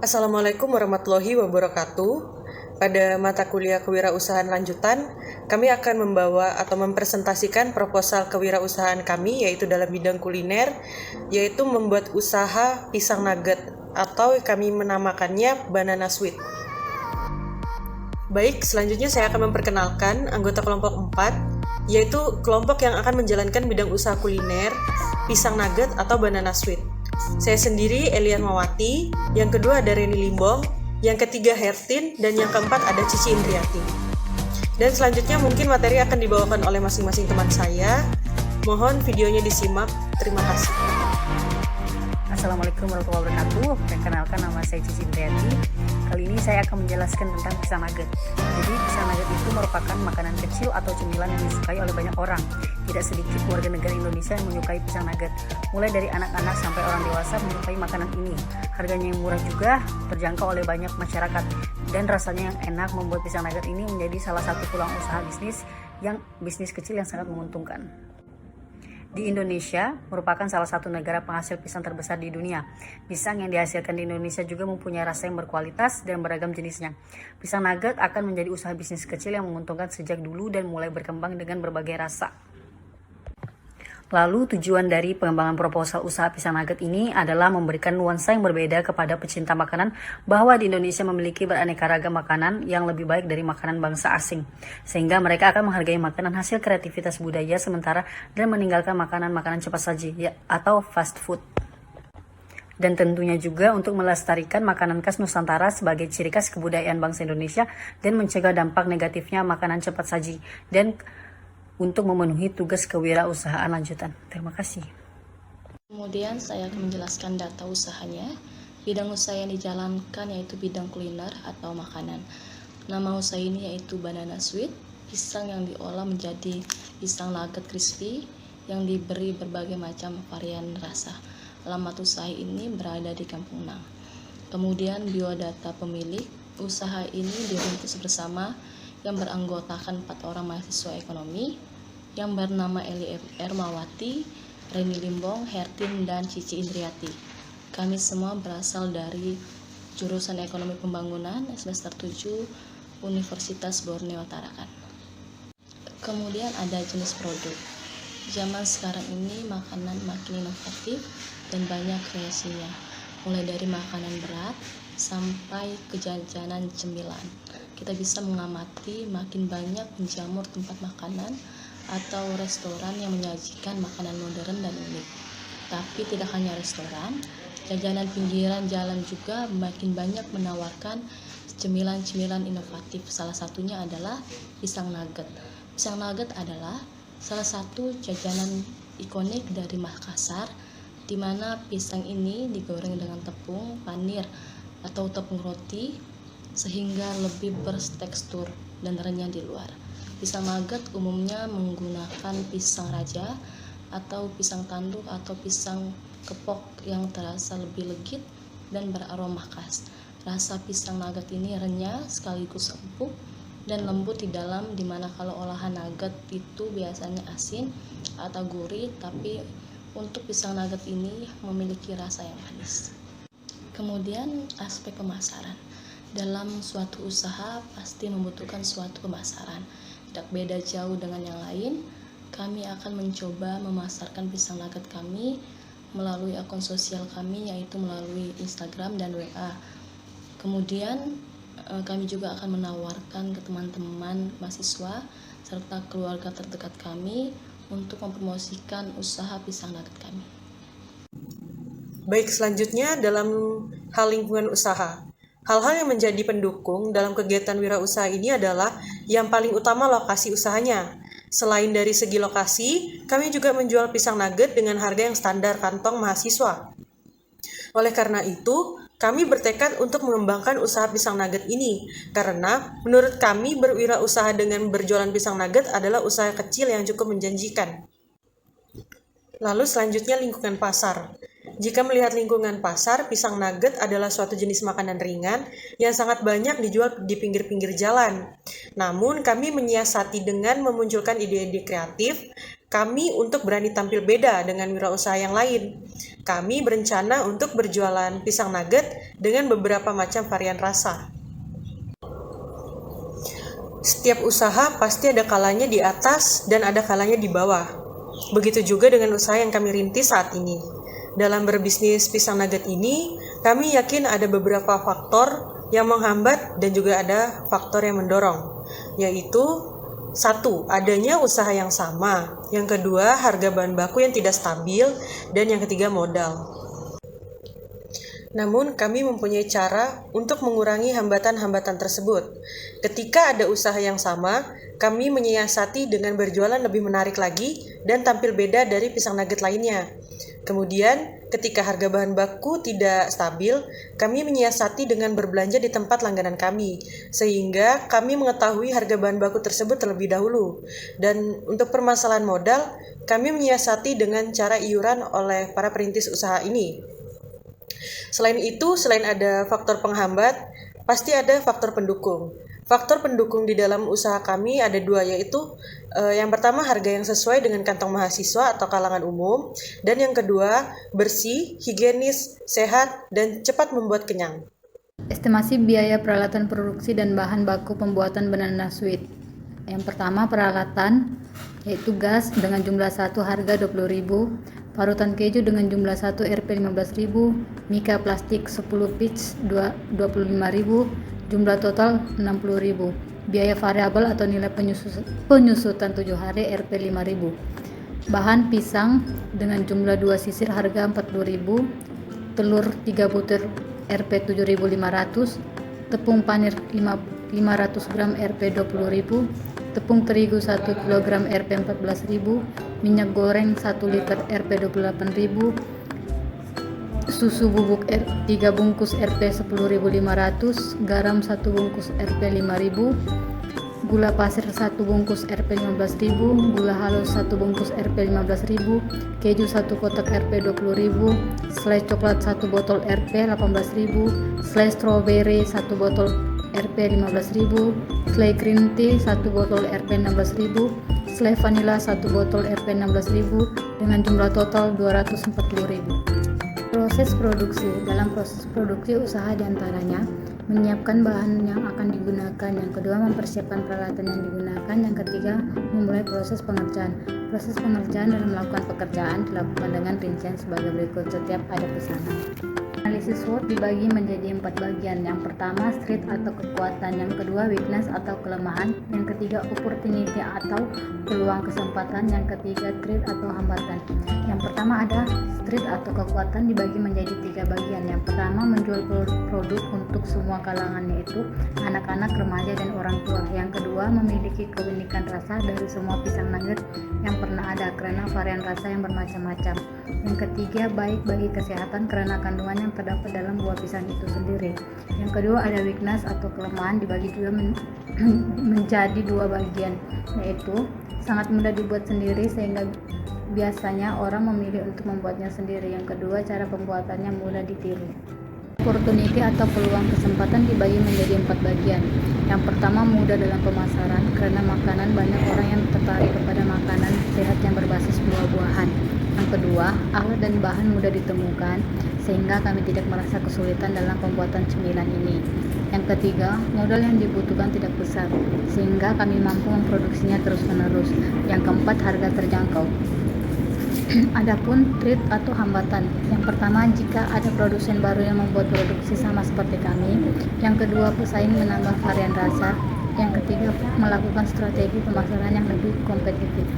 Assalamualaikum warahmatullahi wabarakatuh. Pada mata kuliah kewirausahaan lanjutan, kami akan membawa atau mempresentasikan proposal kewirausahaan kami yaitu dalam bidang kuliner, yaitu membuat usaha pisang nugget atau kami menamakannya banana sweet. Baik, selanjutnya saya akan memperkenalkan anggota kelompok 4, yaitu kelompok yang akan menjalankan bidang usaha kuliner, pisang nugget atau banana sweet. Saya sendiri Elian Mawati, yang kedua ada Reni Limbong, yang ketiga Hertin, dan yang keempat ada Cici Indriati. Dan selanjutnya mungkin materi akan dibawakan oleh masing-masing teman saya. Mohon videonya disimak. Terima kasih. Assalamualaikum warahmatullahi wabarakatuh. Perkenalkan, nama saya Cici Indriati. Kali ini saya akan menjelaskan tentang pisang nugget. Jadi pisang nugget itu merupakan makanan kecil atau cemilan yang disukai oleh banyak orang. Tidak sedikit warga negara Indonesia yang menyukai pisang nugget. Mulai dari anak-anak sampai orang dewasa menyukai makanan ini. Harganya yang murah juga, terjangkau oleh banyak masyarakat. Dan rasanya yang enak membuat pisang nugget ini menjadi salah satu peluang usaha bisnis kecil yang sangat menguntungkan. Di Indonesia merupakan salah satu negara penghasil pisang terbesar di dunia. Pisang yang dihasilkan di Indonesia juga mempunyai rasa yang berkualitas dan beragam jenisnya. Pisang nugget akan menjadi usaha bisnis kecil yang menguntungkan sejak dulu dan mulai berkembang dengan berbagai rasa. Lalu tujuan dari pengembangan proposal usaha pisang nugget ini adalah memberikan nuansa yang berbeda kepada pecinta makanan bahwa di Indonesia memiliki beraneka ragam makanan yang lebih baik dari makanan bangsa asing. Sehingga mereka akan menghargai makanan hasil kreativitas budaya sementara dan meninggalkan makanan-makanan cepat saji atau fast food. Dan tentunya juga untuk melestarikan makanan khas Nusantara sebagai ciri khas kebudayaan bangsa Indonesia dan mencegah dampak negatifnya makanan cepat saji dan untuk memenuhi tugas kewirausahaan lanjutan. Terima kasih. Kemudian saya akan menjelaskan data usahanya. Bidang usaha yang dijalankan yaitu bidang kuliner atau makanan. Nama usaha ini yaitu banana sweet, pisang yang diolah menjadi pisang nugget crispy yang diberi berbagai macam varian rasa. Alamat usaha ini berada di Kampung Nang. Kemudian biodata pemilik usaha ini dirintis bersama yang beranggotakan 4 orang mahasiswa ekonomi yang bernama Eli Ermawati, Reni Limbong, Hertin, dan Cici Indriati. Kami semua berasal dari jurusan Ekonomi Pembangunan semester 7 Universitas Borneo Tarakan. Kemudian ada jenis produk. Zaman sekarang ini makanan makin inovatif dan banyak kreasinya, mulai dari makanan berat sampai ke jajanan cemilan. Kita bisa mengamati makin banyak penjamur tempat makanan atau restoran yang menyajikan makanan modern dan unik. Tapi tidak hanya restoran, jajanan pinggiran jalan juga makin banyak menawarkan cemilan-cemilan inovatif. Salah satunya adalah pisang nugget. Pisang nugget adalah salah satu jajanan ikonik dari Makassar, di mana pisang ini digoreng dengan tepung, panir, atau tepung roti sehingga lebih bertekstur dan renyah di luar. Pisang nugget umumnya menggunakan pisang raja atau pisang tanduk atau pisang kepok yang terasa lebih legit dan beraroma khas. Rasa pisang nugget ini renyah sekaligus empuk dan lembut di dalam, dimana kalau olahan nugget itu biasanya asin atau gurih, tapi untuk pisang nugget ini memiliki rasa yang manis. Kemudian aspek pemasaran. Dalam suatu usaha pasti membutuhkan suatu pemasaran. Tidak beda jauh dengan yang lain, kami akan mencoba memasarkan pisang nugget kami melalui akun sosial kami, yaitu melalui Instagram dan WA. Kemudian kami juga akan menawarkan ke teman-teman mahasiswa serta keluarga terdekat kami untuk mempromosikan usaha pisang nugget kami. Baik, selanjutnya dalam hal lingkungan usaha. Hal-hal yang menjadi pendukung dalam kegiatan wirausaha ini adalah yang paling utama lokasi usahanya. Selain dari segi lokasi, kami juga menjual pisang nugget dengan harga yang standar kantong mahasiswa. Oleh karena itu, kami bertekad untuk mengembangkan usaha pisang nugget ini, karena menurut kami berwirausaha dengan berjualan pisang nugget adalah usaha kecil yang cukup menjanjikan. Lalu selanjutnya lingkungan pasar. Jika melihat lingkungan pasar, pisang nugget adalah suatu jenis makanan ringan yang sangat banyak dijual di pinggir-pinggir jalan. Namun, kami menyiasati dengan memunculkan ide-ide kreatif kami untuk berani tampil beda dengan wirausaha yang lain. kami berencana untuk berjualan pisang nugget dengan beberapa macam varian rasa. Setiap usaha pasti ada kalanya di atas dan ada kalanya di bawah. Begitu juga dengan usaha yang kami rintis saat ini. Dalam berbisnis pisang nugget ini, kami yakin ada beberapa faktor yang menghambat dan juga ada faktor yang mendorong, yaitu 1. Adanya usaha yang sama, yang kedua harga bahan baku yang tidak stabil, dan yang ketiga modal. Namun kami mempunyai cara untuk mengurangi hambatan-hambatan tersebut. Ketika ada usaha yang sama, kami menyiasati dengan berjualan lebih menarik lagi dan tampil beda dari pisang nugget lainnya. Kemudian, ketika harga bahan baku tidak stabil, kami menyiasati dengan berbelanja di tempat langganan kami, sehingga kami mengetahui harga bahan baku tersebut terlebih dahulu. Dan untuk permasalahan modal, kami menyiasati dengan cara iuran oleh para perintis usaha ini. Selain itu, selain ada faktor penghambat, pasti ada faktor pendukung. Faktor pendukung di dalam usaha kami ada 2, yaitu yang pertama harga yang sesuai dengan kantong mahasiswa atau kalangan umum, dan yang kedua bersih, higienis, sehat, dan cepat membuat kenyang. Estimasi biaya peralatan produksi dan bahan baku pembuatan banana sweet. Yang pertama peralatan, yaitu gas dengan jumlah 1 harga 20.000, parutan keju dengan jumlah 1 Rp 15.000, mika plastik 10 pitch 25.000, jumlah total 60.000. Biaya variabel atau nilai penyusutan 7 hari Rp 5.000. Bahan pisang dengan jumlah 2 sisir harga 40.000, telur 3 butir Rp 7.500, tepung panir 500 gram Rp 20.000, tepung terigu 1 kg Rp 14.000, minyak goreng 1 liter Rp 28.000, susu bubuk 3 bungkus Rp 10.500, garam 1 bungkus Rp 5.000, gula pasir 1 bungkus Rp 15.000, gula halus 1 bungkus Rp 15.000, keju 1 kotak Rp 20.000, selai coklat 1 botol Rp 18.000, selai strawberry 1 botol Rp 15.000, selai green tea 1 botol Rp 16.000, selai vanila 1 botol Rp 16.000 dengan jumlah total 240.000. Proses produksi. Dalam proses produksi usaha diantaranya menyiapkan bahan yang akan digunakan, yang kedua mempersiapkan peralatan yang digunakan, yang ketiga memulai proses pengerjaan. Proses pengerjaan dalam melakukan pekerjaan dilakukan dengan rincian sebagai berikut setiap ada pesanan. Analisis SWOT dibagi menjadi 4 bagian. Yang pertama strength atau kekuatan, yang kedua weakness atau kelemahan, yang ketiga opportunity atau peluang kesempatan, yang ketiga threat atau hambatan. Yang pertama ada strength atau kekuatan dibagi menjadi 3 bagian. Yang pertama menjual produk untuk semua kalangan, yaitu anak-anak, remaja, dan orang tua. Yang kedua memiliki keunikan rasa dari semua pisang nugget yang pernah ada karena varian rasa yang bermacam-macam. Yang ketiga baik bagi kesehatan karena kandungan yang terdapat dalam buah pisang itu sendiri. Yang kedua ada weakness atau kelemahan dibagi juga menjadi 2 bagian, yaitu sangat mudah dibuat sendiri sehingga biasanya orang memilih untuk membuatnya sendiri. Yang kedua cara pembuatannya mudah ditiru. Opportunity atau peluang kesempatan dibagi menjadi 4 bagian. Yang pertama mudah dalam pemasaran karena makanan banyak orang yang tertarik kepada makanan sehat yang berbasis buah-buahan. Yang kedua, alat dan bahan mudah ditemukan sehingga kami tidak merasa kesulitan dalam pembuatan cemilan ini. Yang ketiga, modal yang dibutuhkan tidak besar sehingga kami mampu memproduksinya terus-menerus. Yang keempat, harga terjangkau. Adapun threat atau hambatan, yang pertama jika ada produsen baru yang membuat produksi sama seperti kami, yang kedua pesaing menambah varian rasa, yang ketiga melakukan strategi pemasaran yang lebih kompetitif.